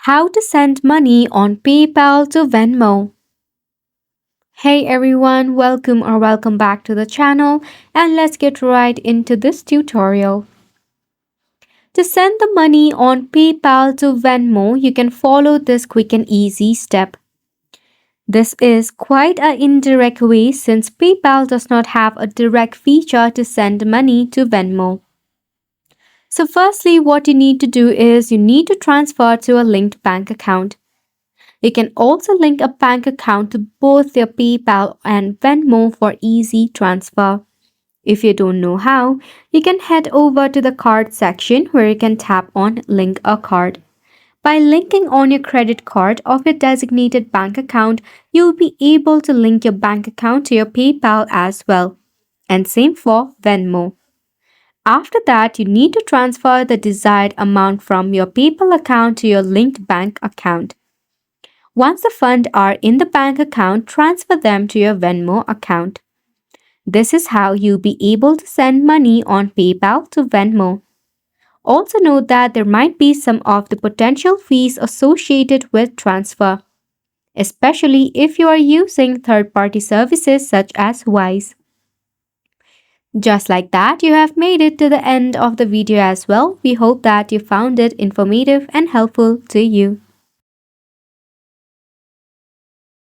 How to send money on PayPal to Venmo. Hey everyone, welcome back to the channel, and let's get right into this tutorial. To send the money on PayPal to Venmo, you can follow this quick and easy step. This is quite an indirect way since PayPal does not have a direct feature to send money to Venmo. So firstly, what you need to do is you need to transfer to a linked bank account. You can also link a bank account to both your PayPal and Venmo for easy transfer. If you don't know how, you can head over to the card section where you can tap on Link a Card. By linking on your credit card of your designated bank account, you'll be able to link your bank account to your PayPal as well. And same for Venmo. After that, you need to transfer the desired amount from your PayPal account to your linked bank account. Once the funds are in the bank account, transfer them to your Venmo account. This is how you'll be able to send money on PayPal to Venmo. Also note that there might be some of the potential fees associated with transfer, especially if you are using third-party services such as Wise. Just like that, you have made it to the end of the video as well. We hope that you found it informative and helpful to you.